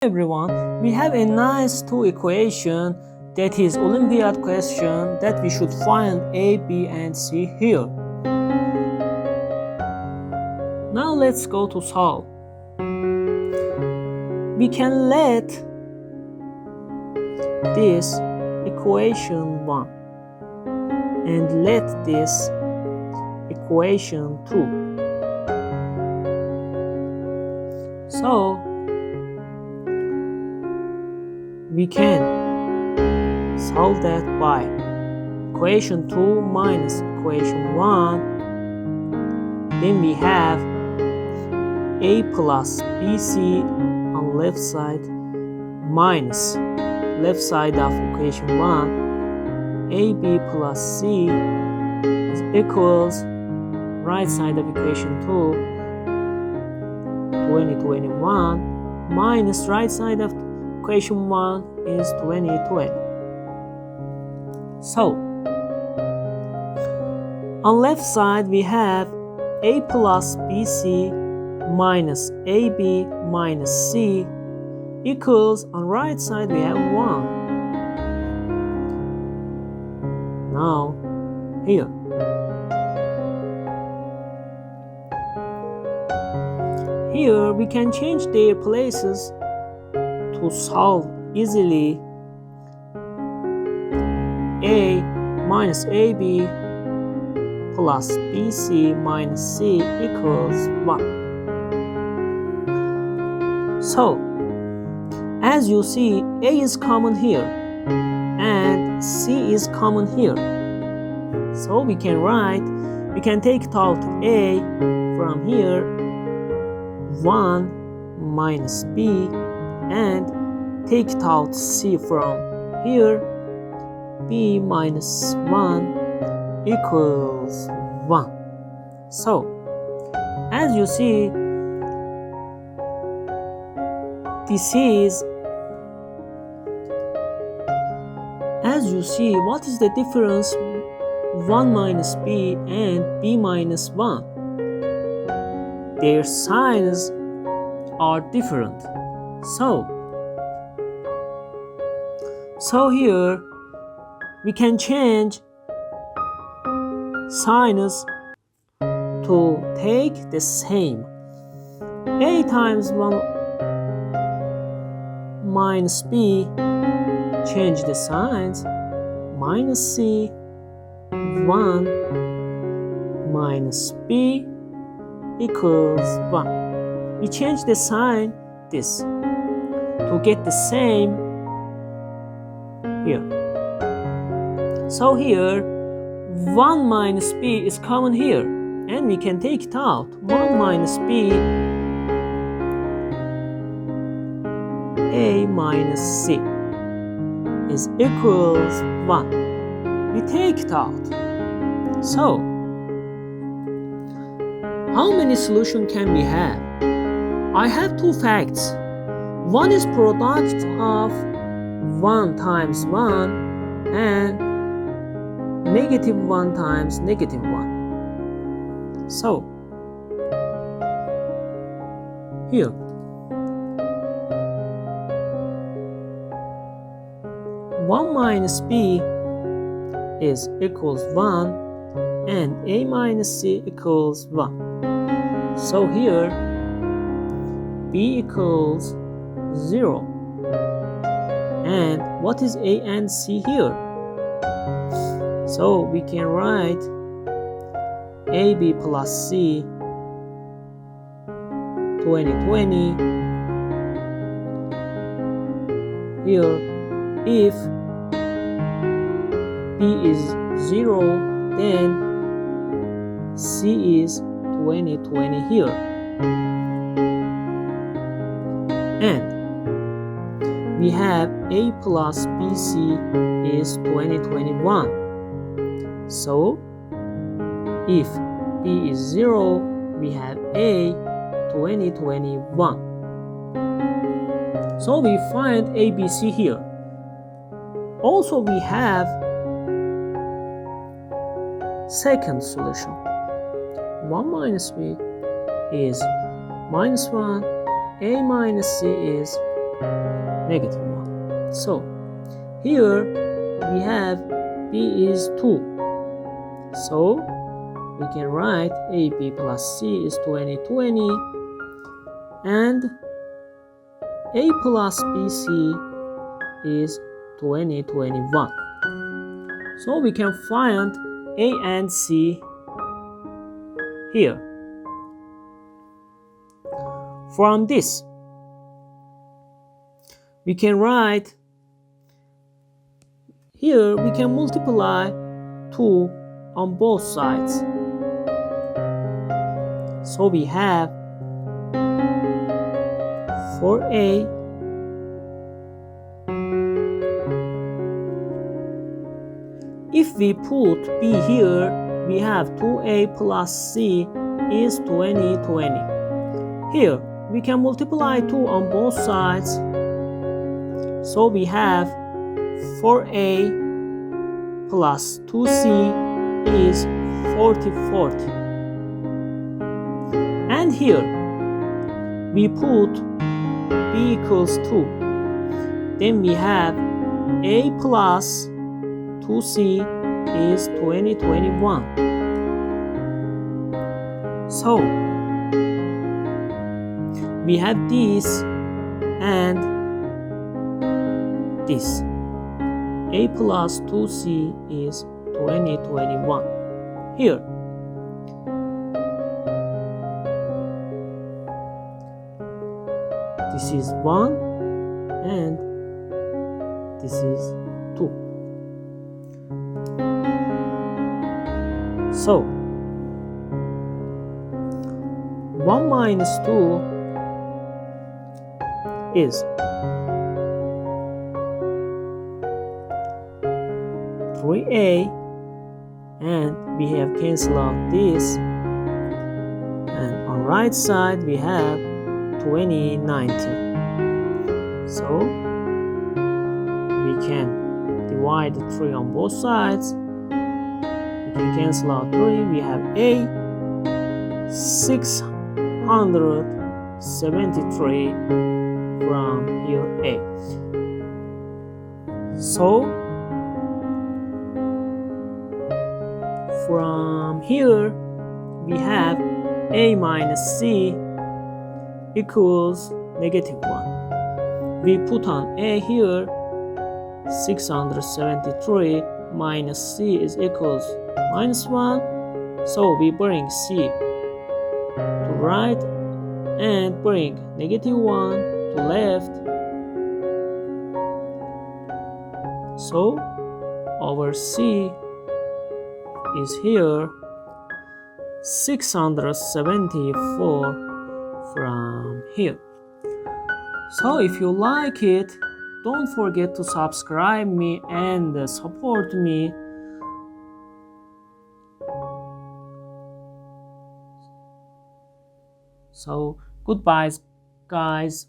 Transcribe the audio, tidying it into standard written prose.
Everyone, we have a nice two equation that is Olympiad question that we should find A, B and C here. Now let's go to solve. We can let this equation 1 and let this equation 2. So we can solve that by equation 2 minus equation 1. Then we have a plus bc on left side minus left side of equation 1. ab plus c is equals right side of equation 2, 2021 minus right side of equation 1 is 2020. So, on left side we have a plus bc minus ab minus c equals, on right side we have 1. Now, here. Here we can change their places to solve easily. A minus AB plus BC minus C equals 1. So, as you see, A is common here and C is common here. So we can take out A from here, 1 minus B, and take out C from here, b minus 1 equals 1. So, as you see, what is the difference 1 minus b and b minus 1? Their signs are different. So here we can change signs to take the same. A times 1 minus b, change the signs, minus c, 1 minus b equals 1. We change the sign this to get the same here. So here 1 minus b is common here and we can take it out. 1 minus b, a minus c is equals 1. We take it out. So, how many solutions can we have? I have two facts. One is product of 1 times 1 and negative 1 times negative 1. So, here. 1 minus b is equals 1 and a minus c equals 1. So here b equals 0. And what is a and c here? So we can write ab plus c 2020 here. If b is 0, then c is 2020 here. And we have a plus bc is 2021. So if b is 0, we have a 2021. So we find ABC here. Also we have second solution. 1 minus b is minus 1, a minus c is negative 1. So here we have b is 2. So we can write ab plus c is 20, 20, and a plus bc is 20, 21. So we can find a and c here. From this, we can write here, we can multiply 2 on both sides. So we have 4a if we put b here, we have 2a plus c is 20, 20. Here, we can multiply 2 on both sides. So we have 4a plus 2c is 40, 40. And here, we put b equals 2. Then we have a plus 2c is 20, 21. So we have this and this. A plus 2c is 20, 21. Here, this is 1 and this is 2. So 1 minus 2 is 3a, and we have cancelled out this, and on right side we have 20, 90. So we can divide the 3 on both sides. We can cancel out 3. We have a 673 from here a. So from here we have a minus c equals negative 1. We put on a here, 673 minus c is equals minus 1. So we bring c to right and bring negative 1 to left. So our c is here 674 from here. So if you like it, don't forget to subscribe me and support me. So goodbye guys.